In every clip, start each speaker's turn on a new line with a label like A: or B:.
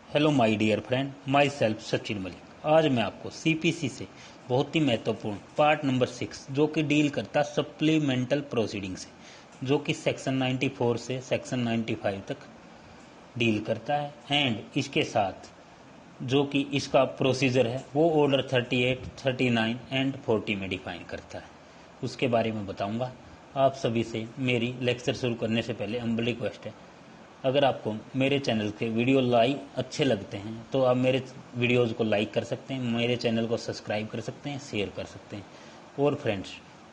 A: Hello my dear friend, myself Sachin Malik. आज मैं आपको सीपीसी से बहुत ही महत्वपूर्ण पार्ट नंबर 6 जो कि डील करता सप्लीमेंटल प्रोसीडिंग से, जो कि सेक्शन 94 से सेक्शन 95 तक डील करता है एंड इसके साथ जो कि इसका प्रोसीजर है वो ऑर्डर 38, 39 एंड 40 में डिफाइन करता है। उसके बारे में बताऊंगा। आप सभी से मेरी लेक्चर शुरू करने से पहले हम्बल रिक्वेस्ट है, अगर आपको मेरे चैनल के वीडियो लाइव अच्छे लगते हैं तो आप मेरे वीडियोज़ को लाइक कर सकते हैं, मेरे चैनल को सब्सक्राइब कर सकते हैं, शेयर कर सकते हैं। और फ्रेंड्स,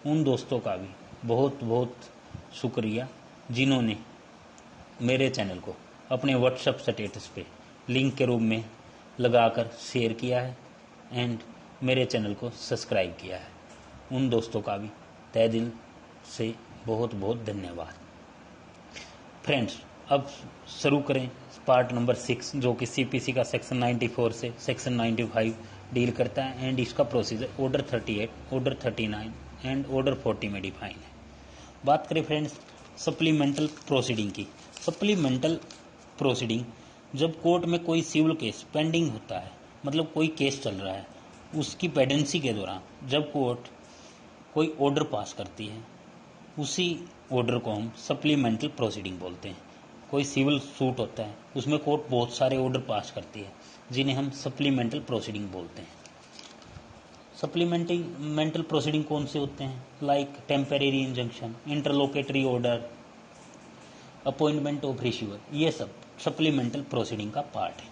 A: उन दोस्तों का भी बहुत बहुत शुक्रिया जिन्होंने मेरे चैनल को अपने व्हाट्सएप स्टेटस पे लिंक के रूप में लगाकर शेयर किया है एंड मेरे चैनल को सब्सक्राइब किया है। उन दोस्तों का भी तहे दिल से बहुत बहुत धन्यवाद। फ्रेंड्स, अब शुरू करें पार्ट नंबर 6 जो कि सीपीसी का सेक्शन 94 से सेक्शन 95 डील करता है एंड इसका procedure order 38, order 39 and order 40 में डिफाइन है। बात करें फ्रेंड्स सप्लीमेंटल प्रोसीडिंग की। सप्लीमेंटल प्रोसीडिंग जब कोर्ट में कोई सिविल केस पेंडिंग होता है, मतलब कोई केस चल रहा है, उसकी पेंडेंसी के दौरान जब कोर्ट कोई ऑर्डर पास करती है, उसी ऑर्डर को हम सप्लीमेंटल प्रोसीडिंग बोलते हैं। कोई सिविल सूट होता है, उसमें कोर्ट बहुत सारे ऑर्डर पास करती है जिन्हें हम सप्लीमेंटल प्रोसीडिंग बोलते हैं। सप्लीमेंटल प्रोसीडिंग कौन से होते हैं? Like temporary injunction, interlocutory order, appointment of receiver, ये सब सप्लीमेंटल प्रोसीडिंग का पार्ट है।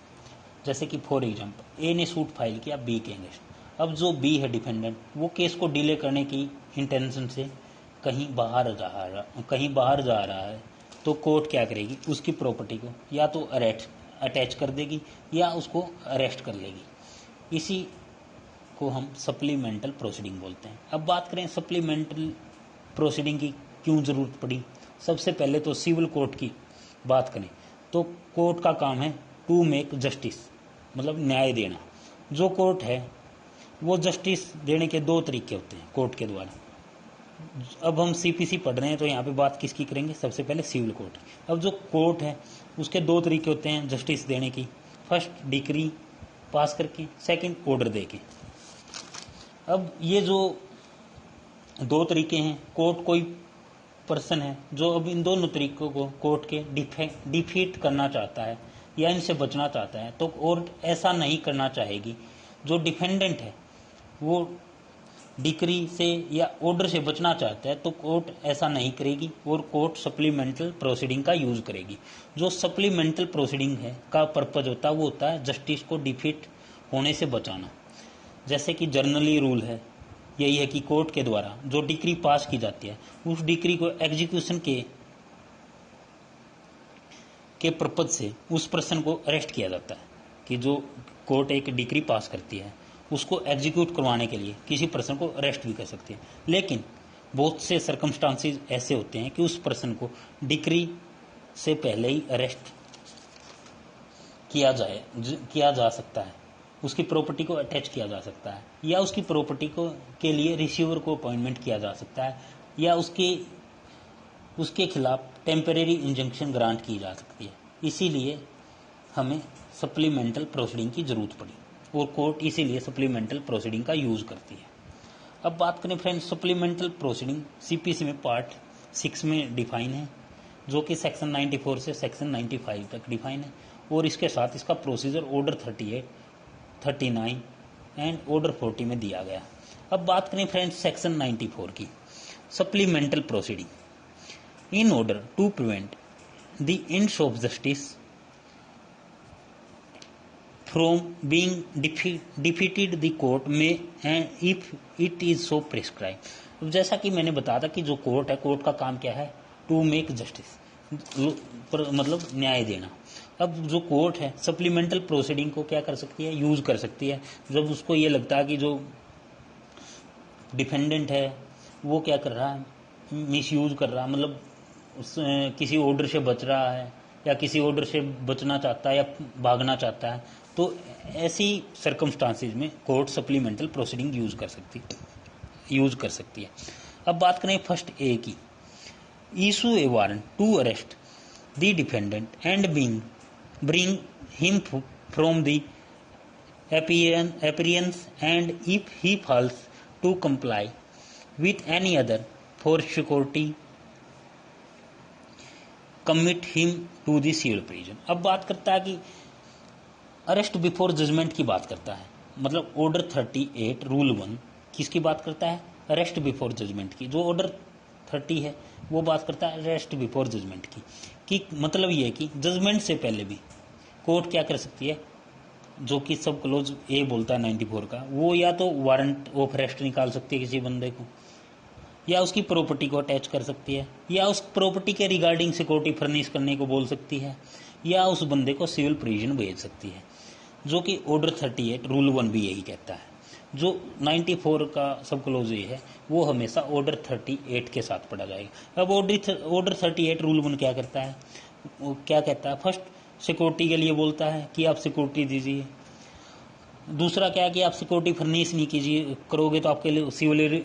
A: जैसे कि फॉर एग्जाम्पल ए ने सूट फाइल किया बी के अगेंस्ट। अब जो बी है डिफेंडेंट, वो केस को डिले करने की इंटेंशन से कहीं बाहर जा रहा है, तो कोर्ट क्या करेगी? उसकी प्रॉपर्टी को या तो अटैच कर देगी या उसको अरेस्ट कर लेगी। इसी को हम सप्लीमेंटल प्रोसीडिंग बोलते हैं। अब बात करें सप्लीमेंटल प्रोसीडिंग की क्यों ज़रूरत पड़ी। सबसे पहले तो सिविल कोर्ट की बात करें तो कोर्ट का काम है टू मेक जस्टिस, मतलब न्याय देना। जो कोर्ट है वो जस्टिस देने के दो तरीके होते हैं कोर्ट के द्वारा। अब हम सीपीसी पढ़ रहे हैं तो यहाँ पे बात किसकी करेंगे? सबसे पहले सिविल कोर्ट। अब जो कोर्ट है उसके दो तरीके होते हैं जस्टिस देने की। फर्स्ट डिक्री पास करके, सेकंड ऑर्डर देके। अब ये जो दो तरीके हैं, कोर्ट कोई पर्सन है जो अब इन दोनों तरीकों को कोर्ट के डिफीट करना चाहता है या इनसे बचना चाहता है, तो कोर्ट ऐसा नहीं करना चाहेगी। जो डिफेंडेंट है वो डिक्री से या ऑर्डर से बचना चाहता है तो कोर्ट ऐसा नहीं करेगी और कोर्ट सप्लीमेंटल प्रोसीडिंग का यूज करेगी। जो सप्लीमेंटल प्रोसीडिंग है का पर्पज होता है वो होता है जस्टिस को डिफीट होने से बचाना। जैसे कि जर्नली रूल है, यही है कि कोर्ट के द्वारा जो डिक्री पास की जाती है उस डिक्री को एग्जीक्यूशन के पर्पज से उस पर्सन को अरेस्ट किया जाता है। कि जो कोर्ट एक डिक्री पास करती है उसको एग्जीक्यूट करवाने के लिए किसी पर्सन को अरेस्ट भी कर सकती है। लेकिन बहुत से सर्कमस्टांसेस ऐसे होते हैं कि उस पर्सन को डिक्री से पहले ही अरेस्ट किया जा सकता है, उसकी प्रॉपर्टी को अटैच किया जा सकता है, या उसकी प्रॉपर्टी को के लिए रिसीवर को अपॉइंटमेंट किया जा सकता है, या उसके खिलाफ टेम्परेरी इंजंक्शन ग्रांट की जा सकती है। इसीलिए हमें सप्लीमेंटल प्रोसीडिंग की जरूरत पड़ी और कोर्ट इसीलिए सप्लीमेंटल प्रोसीडिंग का यूज करती है। अब बात करें फ्रेंड्स सप्लीमेंटल प्रोसीडिंग सीपीसी में पार्ट 6 में डिफाइन है, जो कि सेक्शन 94 से सेक्शन 95 तक डिफाइन है और इसके साथ इसका प्रोसीजर ऑर्डर 38, 39 एंड ऑर्डर 40 में दिया गया। अब बात करें फ्रेंड्स सेक्शन 94 की, supplemental proceeding. In order to prevent the ends of justice from being defeated the court may and if it is so prescribed। अब जैसा कि मैंने बताया था कि जो कोर्ट है, कोर्ट का काम क्या है? टू मेक जस्टिस, मतलब न्याय देना। अब जो कोर्ट है सप्लीमेंटल प्रोसीडिंग को क्या कर सकती है? यूज कर सकती है। जब उसको ये लगता है कि जो डिफेंडेंट है वो क्या कर रहा है? मिसयूज कर रहा है, मतलब किसी ऑर्डर से बच रहा है या किसी ऑर्डर से बचना चाहता है या भागना चाहता है, तो ऐसी सर्कमस्टांसेस में कोर्ट सप्लीमेंटल प्रोसीडिंग यूज कर सकती है। अब बात करें फर्स्ट ए की, issue a warrant to arrest the defendant and bring him from the appearance, and if he fails to comply with any other for security commit him to the civil prison। अब बात करता है कि arrest before judgement की बात करता है, मतलब ऑर्डर 38 रूल 1 किसकी बात करता है? अरेस्ट बिफोर जजमेंट की। जो ऑर्डर 30 है वो बात करता है अरेस्ट बिफोर जजमेंट की, कि मतलब ये है कि जजमेंट से पहले भी कोर्ट क्या कर सकती है, जो कि सब क्लोज ए बोलता है 94 का, वो या तो वारंट ऑफ अरेस्ट निकाल सकती है किसी बंदे को, या उसकी प्रॉपर्टी को अटैच कर सकती है, या उस प्रॉपर्टी के रिगार्डिंग सिक्योरिटी फर्निश करने को बोल सकती है, या उस बंदे को सिविल प्रिजन भेज सकती है, जो कि ऑर्डर 38 रूल 1 भी यही कहता है। जो 94 का सब क्लोज ये है वो हमेशा ऑर्डर 38 के साथ पढ़ा जाएगा। अब ऑर्डर 38 रूल 1 क्या करता है, वो क्या कहता है? फर्स्ट, सिक्योरिटी के लिए बोलता है कि आप सिक्योरिटी दीजिए। दूसरा क्या है कि आप सिक्योरिटी फर्निश नहीं कीजिए, करोगे तो आपके लिए सिविल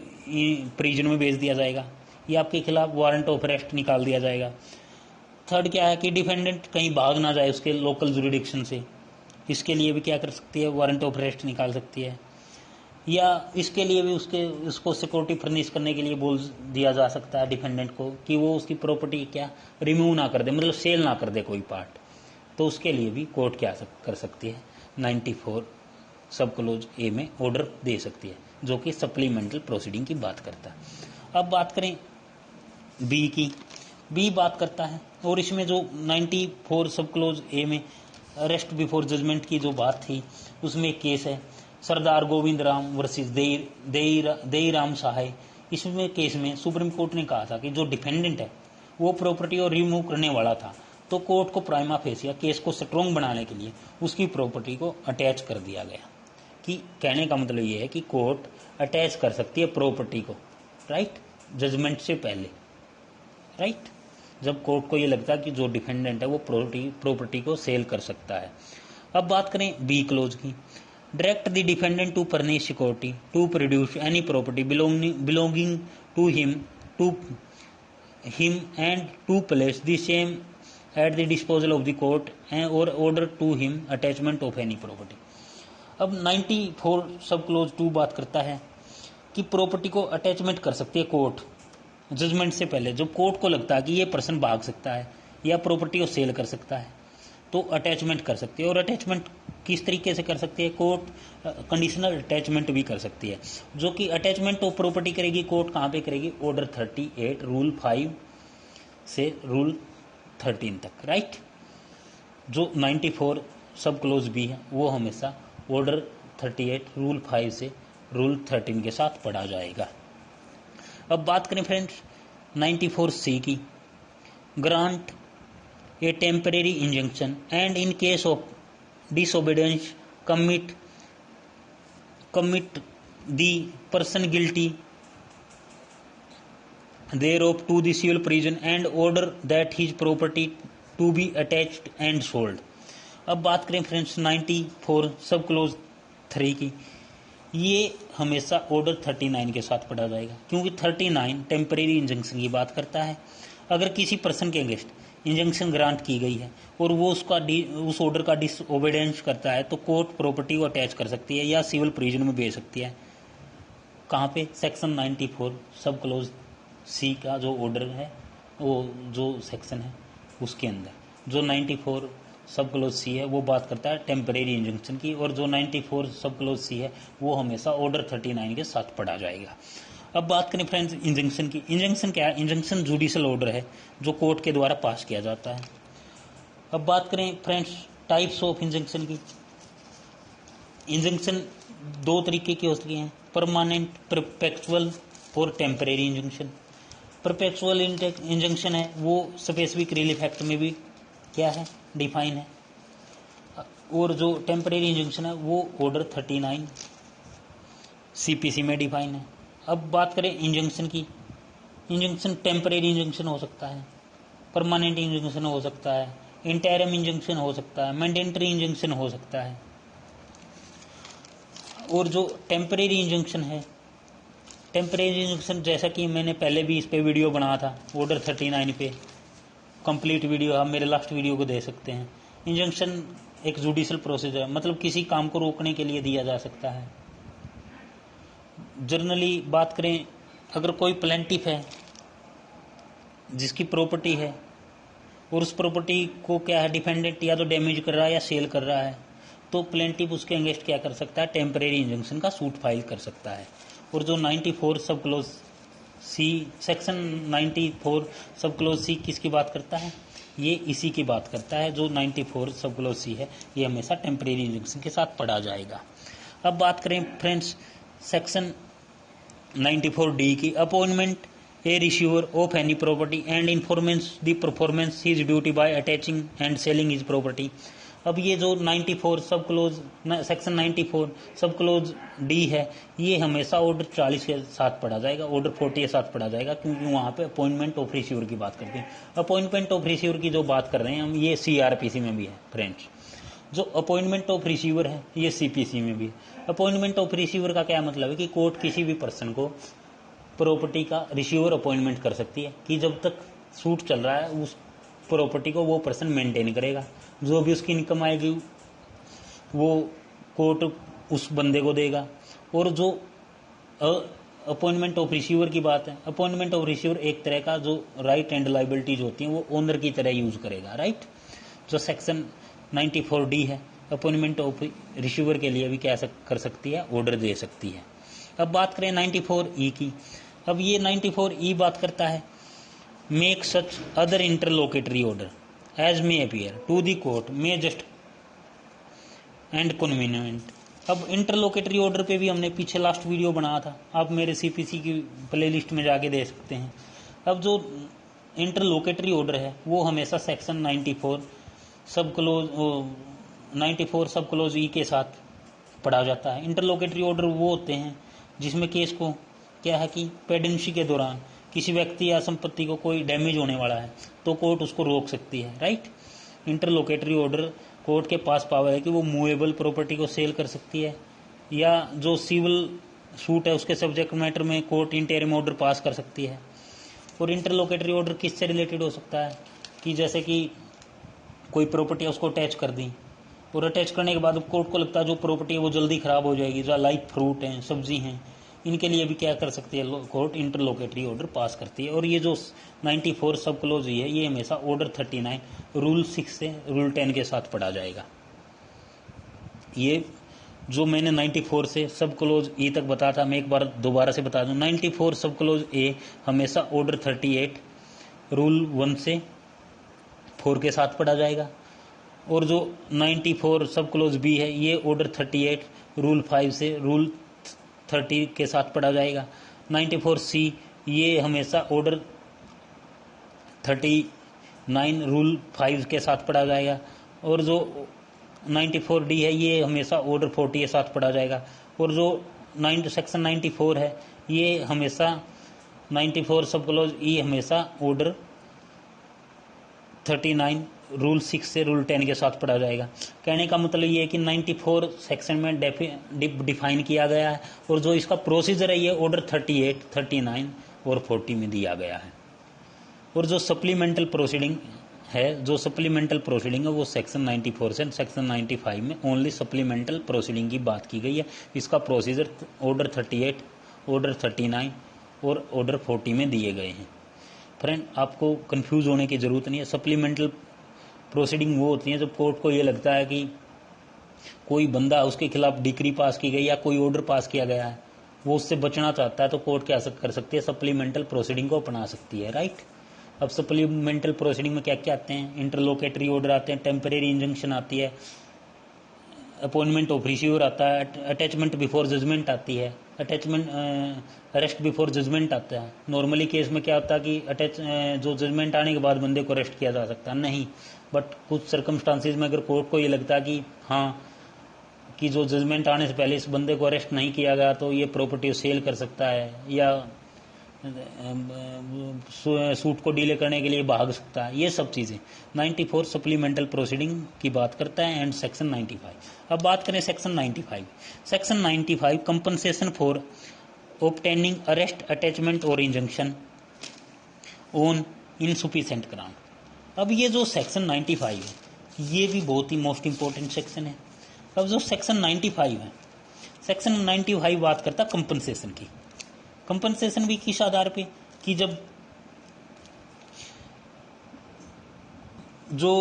A: प्रिजन में भेज दिया जाएगा, या आपके खिलाफ वारंट ऑफ अरेस्ट निकाल दिया जाएगा। थर्ड क्या है कि डिफेंडेंट कहीं भाग ना जाए उसके लोकल जुरिडिक्शन से, इसके लिए भी क्या कर सकती है? वारंट ऑफ अरेस्ट निकाल सकती है, या इसके लिए भी उसको सिक्योरिटी फर्निश करने के लिए बोल दिया जा सकता है डिफेंडेंट को कि वो उसकी प्रॉपर्टी क्या रिमूव ना कर दे, मतलब सेल ना कर दे कोई पार्ट, तो उसके लिए भी कोर्ट क्या कर सकती है? 94 सब क्लोज ए में ऑर्डर दे सकती है, जो कि सप्लीमेंटल प्रोसीडिंग की बात करता है। अब बात करें बी की। बी बात करता है, और इसमें जो 94 सब क्लोज ए में अरेस्ट बिफोर जजमेंट की जो बात थी, उसमें एक केस है सरदार गोविंद राम वर्सेस देई राम सहाय। इसमें केस में सुप्रीम कोर्ट ने कहा था कि जो डिफेंडेंट है वो प्रॉपर्टी को रिमूव करने वाला था, तो कोर्ट को प्राइमा फेसिया केस को स्ट्रॉन्ग बनाने के लिए उसकी प्रॉपर्टी को अटैच कर दिया गया। कि कहने का मतलब ये है कि कोर्ट अटैच कर सकती है प्रॉपर्टी को, राइट, जजमेंट से पहले, राइट, जब कोर्ट को ये लगता है कि जो डिफेंडेंट है वो प्रॉपर्टी को सेल कर सकता है। अब बात करें बी क्लोज की। Direct the defendant to furnish security to produce any property belonging to him and to place the same at the disposal of the court और order to him attachment of any property. अब 94 सब close 2 बात करता है कि property को attachment कर सकती है कोर्ट जजमेंट से पहले। जब कोर्ट को लगता है कि ये पर्सन भाग सकता है या प्रॉपर्टी को सेल कर सकता है, तो अटैचमेंट कर सकती है। और अटैचमेंट किस तरीके से कर सकती है? कोर्ट कंडीशनल अटैचमेंट भी कर सकती है, जो कि अटैचमेंट ऑफ प्रॉपर्टी करेगी कोर्ट कहाँ पे करेगी? ऑर्डर 38 रूल 5 से रूल 13 तक, राइट। जो 94 सब क्लोज बी है वो हमेशा ऑर्डर 38 रूल 5 से रूल 13 के साथ पढ़ा जाएगा। अब बात करें फ्रेंड्स 94 सी की। Grant A temporary injunction and in case of disobedience commit the person guilty thereof to the civil prison and order that his property to be attached and sold। अब बात करें फ्रेंड्स 94 सब क्लोज 3 की। ये हमेशा order 39 के साथ पढ़ा जाएगा, क्योंकि 39 टेम्परेरी इंजंक्शन की बात करता है। अगर किसी पर्सन के अगेंस्ट इंजंक्शन ग्रांट की गई है और वो उस ऑर्डर का डिसओबीडियंस करता है, तो कोर्ट प्रॉपर्टी को अटैच कर सकती है या सिविल प्रिजन में भेज सकती है। कहाँ पे? सेक्शन 94 सब क्लोज सी का जो ऑर्डर है, वो जो सेक्शन है उसके अंदर। जो 94 सब क्लोज सी है वो बात करता है टेम्परेरी इंजंक्शन की, और जो 94 सब क्लोज सी है वो हमेशा ऑर्डर 39 के साथ पढ़ा जाएगा। अब बात करें फ्रेंड्स इंजंक्शन की। इंजंक्शन क्या है? इंजंक्शन जुडिशियल ऑर्डर है जो कोर्ट के द्वारा पास किया जाता है। अब बात करें फ्रेंड्स टाइप्स ऑफ इंजंक्शन की। इंजंक्शन 2 तरीके की हो सकती हैं, परमानेंट, परपेचुअल और टेम्परेरी इंजंक्शन। परपेचुअल इंजंक्शन है वो स्पेसिफिक रिलीफ एक्ट में भी क्या है? डिफाइन है। और जो टेम्परेरी इंजंक्शन है वो ऑर्डर 39 सीपीसी में डिफाइन है। अब बात करें इंजंक्शन की। इंजंक्शन टेम्परेरी इंजंक्शन हो सकता है, परमानेंट इंजंक्शन हो सकता है, इंटरिम इंजंक्शन हो सकता है, मैंडेटरी इंजंक्शन हो सकता है। और जो टेम्परेरी इंजंक्शन है, टेम्परेरी इंजंक्शन जैसा कि मैंने पहले भी इस पे वीडियो बनाया था ऑर्डर 39 पे, कंप्लीट वीडियो आप मेरे लास्ट वीडियो को दे सकते हैं। इंजंक्शन एक जुडिशियल प्रोसीजर है, मतलब किसी काम को रोकने के लिए दिया जा सकता है। जनरली बात करें, अगर कोई प्लेंटिफ है जिसकी प्रॉपर्टी है और उस प्रॉपर्टी को क्या है डिफेंडेंट या तो डैमेज कर रहा है या सेल कर रहा है, तो प्लेंटिफ उसके अगेंस्ट क्या कर सकता है, टेम्परेरी इंजंक्शन का सूट फाइल कर सकता है। और जो 94 सब क्लोज सी, सेक्शन 94 सब क्लोज सी किसकी बात करता है, ये इसी की बात करता है। जो 94 सब क्लोज सी है ये हमेशा टेम्परेरी इंजंक्शन के साथ पढ़ा जाएगा। अब बात करें फ्रेंड्स सेक्शन 94 डी की, appointment a receiver of any property and enforce the performance his duty by attaching and selling his property. अब ये जो 94 सब क्लोज सेक्शन 94 सब क्लोज डी है ये हमेशा ऑर्डर 40 के साथ पढ़ा जाएगा, ऑर्डर 40 के साथ पढ़ा जाएगा, क्योंकि वहाँ पे अपॉइंटमेंट ऑफ रिसीवर की बात करते हैं। अपॉइंटमेंट ऑफ रिसीवर की जो बात कर रहे हैं हम, ये CRPC में भी है फ्रेंड्स। जो अपॉइंटमेंट ऑफ रिसीवर है ये CPC में भी है। अपॉइंटमेंट ऑफ रिसीवर का क्या मतलब है कि कोर्ट किसी भी पर्सन को प्रॉपर्टी का रिसीवर अपॉइंटमेंट कर सकती है कि जब तक सूट चल रहा है उस प्रॉपर्टी को वो पर्सन मेंटेन करेगा, जो भी उसकी इनकम आएगी वो कोर्ट उस बंदे को देगा। और जो अपॉइंटमेंट ऑफ रिसीवर की बात है, अपॉइंटमेंट ऑफ रिसीवर एक तरह का जो राइट एंड लाइबिलिटीज होती हैं वो ओनर की तरह यूज करेगा, राइट। जो सेक्शन 94 डी है अपॉइंटमेंट ऑफ रिसीवर के लिए भी क्या कर सकती है, ऑर्डर दे सकती है। अब बात करें 94 ई की। अब ये 94 ई बात करता है make such other interlocutory order as may appear to the court may just and convenient. अब इंटरलोकेटरी ऑर्डर पे भी हमने पीछे लास्ट वीडियो बनाया था, आप मेरे CPC की प्लेलिस्ट में जाके देख सकते हैं। अब जो इंटरलोकेटरी ऑर्डर है वो हमेशा सेक्शन 94 सब क्लोज ई के साथ पढ़ा जाता है। इंटरलोकेटरी ऑर्डर वो होते हैं जिसमें केस को क्या है कि पेडेंसी के दौरान किसी व्यक्ति या संपत्ति को कोई डैमेज होने वाला है तो कोर्ट उसको रोक सकती है, राइट। इंटरलोकेटरी ऑर्डर कोर्ट के पास पावर है कि वो मूवेबल प्रॉपर्टी को सेल कर सकती है, या जो सिविल सूट है उसके सब्जेक्ट मैटर में कोर्ट इंटरिम ऑर्डर पास कर सकती है। और इंटरलोकेटरी ऑर्डर किससे रिलेटेड हो सकता है कि जैसे कि कोई प्रॉपर्टी है उसको अटैच कर दी और अटैच करने के बाद कोर्ट को लगता है जो प्रॉपर्टी है वो जल्दी खराब हो जाएगी, जो लाइक फ्रूट हैं, सब्जी हैं, इनके लिए भी क्या कर सकती है कोर्ट इंटरलोकेटरी ऑर्डर पास करती है। और ये जो 94 सब क्लोज ही है ये हमेशा ऑर्डर 39 रूल 6 से रूल 10 के साथ पढ़ा जाएगा। ये जो मैंने 94 से सब क्लोज ई तक बताया था मैं एक बार दोबारा से बता दूं। 94 सब क्लोज ए हमेशा ऑर्डर 38 रूल 1 से 4 के साथ पढ़ा जाएगा, और जो 94 सब क्लोज बी है ये ऑर्डर 38 रूल 5 से रूल 30 के साथ पढ़ा जाएगा। 94 सी ये हमेशा ऑर्डर 39 रूल 5 के साथ पढ़ा जाएगा, और जो 94 डी है ये हमेशा ऑर्डर 40 के साथ पढ़ा जाएगा। और जो सेक्शन 94 है ये हमेशा 94 सब क्लोज ई हमेशा ऑर्डर 39 रूल 6 से रूल 10 के साथ पढ़ा जाएगा। कहने का मतलब ये है कि 94 सेक्शन में डिफाइन किया गया है, और जो इसका प्रोसीजर है ये ऑर्डर 38, 39 और 40 में दिया गया है। और जो सप्लीमेंटल प्रोसीडिंग है, जो सप्लीमेंटल प्रोसीडिंग है वो सेक्शन 94 से सेक्शन 95 में ओनली सप्लीमेंटल प्रोसीडिंग की बात की गई है। इसका प्रोसीजर ऑर्डर 38, ऑर्डर 39 और ऑर्डर 40 में दिए गए हैं। फ्रेंड आपको कंफ्यूज होने की ज़रूरत नहीं है। सप्लीमेंटल प्रोसीडिंग वो होती है जब कोर्ट को ये लगता है कि कोई बंदा उसके खिलाफ डिक्री पास की गई या कोई ऑर्डर पास किया गया है, वो उससे बचना चाहता है, तो कोर्ट क्या कर सकती है, सप्लीमेंटल प्रोसीडिंग को अपना सकती है, राइट। अब सप्लीमेंटल प्रोसीडिंग में क्या क्या आते हैं, इंटरलोकेटरी ऑर्डर आते हैं, टेम्परेरी इंजंक्शन आती है, अपॉइंटमेंट ऑफ रिसीवर आता है, अटैचमेंट बिफोर जजमेंट आती है, अटैचमेंट अरेस्ट बिफोर जजमेंट आता है। नॉर्मली केस में क्या होता है कि जो जजमेंट आने के बाद बंदे को अरेस्ट किया जा सकता है, नहीं, बट कुछ सर्कमस्टांसिस में अगर कोर्ट को ये लगता है कि हाँ कि जो जजमेंट आने से पहले इस बंदे को अरेस्ट नहीं किया गया तो ये प्रॉपर्टी सेल कर सकता है या सूट को डीले करने के लिए भाग सकता है, ये सब चीज़ें 94 सप्लीमेंटल प्रोसीडिंग की बात करता है एंड सेक्शन 95। अब बात करें section 95। Section 95 compensation for obtaining arrest attachment और इंजंक्शन ऑन इनसुफिशिएंट ग्राउंड। अब ये जो सेक्शन 95 है ये भी बहुत ही मोस्ट इम्पोर्टेंट सेक्शन है। अब जो सेक्शन 95 है, सेक्शन 95 बात करता कंपनसेशन की। कंपनसेशन भी किस आधार पे कि जब जो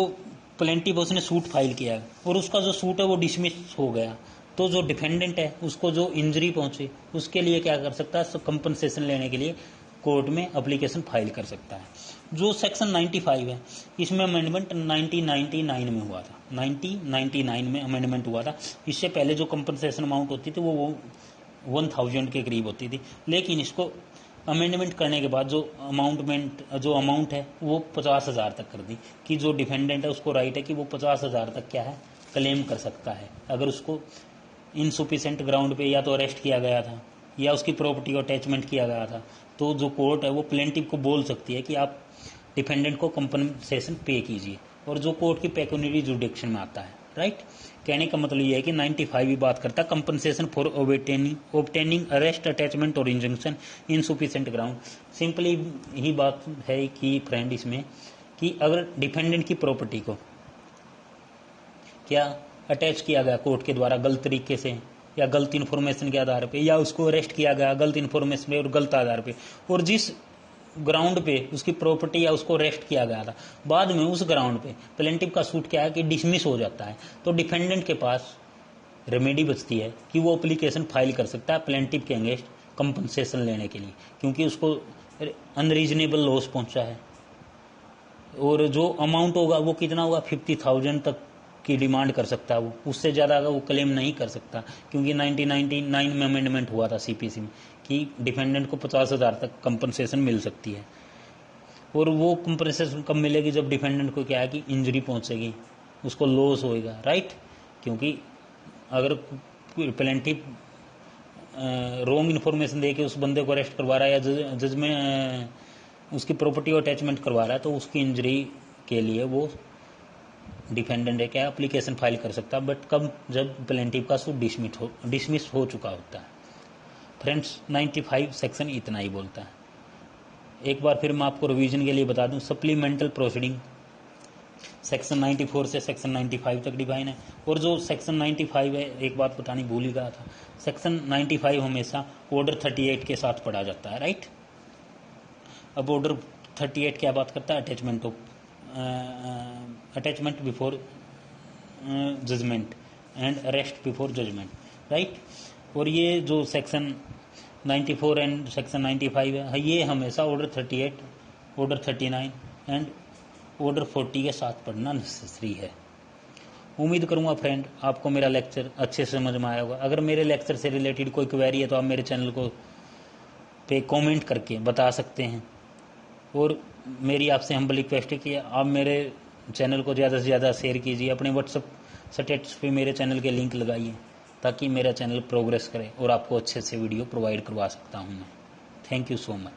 A: प्लेंटिफ उसने सूट फाइल किया और उसका जो सूट है वो डिसमिस हो गया, तो जो डिफेंडेंट है उसको जो इंजरी पहुंचे उसके लिए क्या कर सकता है, कंपनसेशन लेने के लिए कोर्ट में एप्लीकेशन फाइल कर सकता है। जो सेक्शन 95 है इसमें अमेंडमेंट 1999 में हुआ था, 1999 में अमेंडमेंट हुआ था। इससे पहले जो कंपनसेशन अमाउंट होती थी वो 1000 के करीब होती थी, लेकिन इसको अमेंडमेंट करने के बाद जो अमाउंट है वो 50,000 तक कर दी कि जो डिफेंडेंट है उसको राइट है कि वो 50,000 तक क्या है क्लेम कर सकता है अगर उसको इनसुफिशेंट ग्राउंड पे या तो अरेस्ट किया गया था या उसकी प्रॉपर्टी को अटैचमेंट किया गया था। तो जो कोर्ट है वो प्लेंटिफ को बोल सकती है कि आप डिफेंडेंट को कंपनसेशन पे कीजिए, और जो कोर्ट की पेक्यूनियरी जुडिक्शन में आता है, राइट। कहने का मतलब ये है कि 95 भी बात करता है compensation for obtaining arrest attachment और इंजंक्शन इनसुफिशेंट ग्राउंड। सिंपली ही बात है कि फ्रेंड इसमें कि अगर डिफेंडेंट की प्रॉपर्टी को क्या अटैच किया गया कोर्ट के द्वारा गलत तरीके से या गलत इन्फॉर्मेशन के आधार पे, या उसको अरेस्ट किया गया गलत इन्फॉर्मेशन पे और गलत आधार पे, और जिस ग्राउंड पे उसकी प्रॉपर्टी या उसको अरेस्ट किया गया था बाद में उस ग्राउंड पे प्लेंटिफ का सूट क्या है कि डिसमिस हो जाता है, तो डिफेंडेंट के पास रेमेडी बचती है कि वो एप्लीकेशन फाइल कर सकता है प्लेंटिफ के अगेंस्ट कंपनसेशन लेने के लिए, क्योंकि उसको अनरीजनेबल लॉस पहुंचा है। और जो अमाउंट होगा वो कितना होगा, 50,000 तक की डिमांड कर सकता है वो, उससे ज़्यादा का वो क्लेम नहीं कर सकता, क्योंकि 1999 में अमेंडमेंट हुआ था सीपीसी में कि डिफेंडेंट को 50,000 तक कंपनसेशन मिल सकती है। और वो कंपनसेशन कब मिलेगी, जब डिफेंडेंट को क्या है कि इंजरी पहुंचेगी, उसको लॉस होएगा, राइट। क्योंकि अगर प्लेंटिफ रॉन्ग इन्फॉर्मेशन दे के उस बंदे को अरेस्ट करवा रहा है या जज में उसकी प्रॉपर्टी को अटैचमेंट करवा रहा है, तो उसकी इंजरी के लिए वो डिफेंडेंट है क्या एप्लीकेशन फाइल कर सकता है, बट कब, जब प्लेंटिफ का सूट डिसमिस हो चुका होता है। फ्रेंड्स 95 सेक्शन इतना ही बोलता है। एक बार फिर मैं आपको रिवीजन के लिए बता दूं, सप्लीमेंटल प्रोसीडिंग सेक्शन 94 से सेक्शन 95 तक डिफाइन है। और जो सेक्शन 95 है, एक बात बतानी भूल ही गया था, सेक्शन 95 हमेशा ऑर्डर 38 के साथ पढ़ा जाता है, राइट। अब ऑर्डर 38 क्या बात करता है, attachment before judgment and arrest before judgment, right. और ये जो सेक्शन 94 एंड सेक्शन 95 है, ये हमेशा ऑर्डर 38, ऑर्डर 39 एंड ऑर्डर 40 के साथ पढ़ना नेसेसरी है। उम्मीद करूंगा फ्रेंड आपको मेरा लेक्चर अच्छे से समझ में आया होगा। अगर मेरे लेक्चर से रिलेटेड कोई क्वेरी है तो आप मेरे चैनल को पे कमेंट करके बता सकते हैं। और मेरी आपसे हम्बल रिक्वेस्ट है कि आप मेरे चैनल को ज़्यादा से ज़्यादा शेयर कीजिए, अपने व्हाट्सएप स्टेटस पे मेरे चैनल के लिंक लगाइए ताकि मेरा चैनल प्रोग्रेस करे और आपको अच्छे से वीडियो प्रोवाइड करवा सकता हूँ मैं। Thank you so much.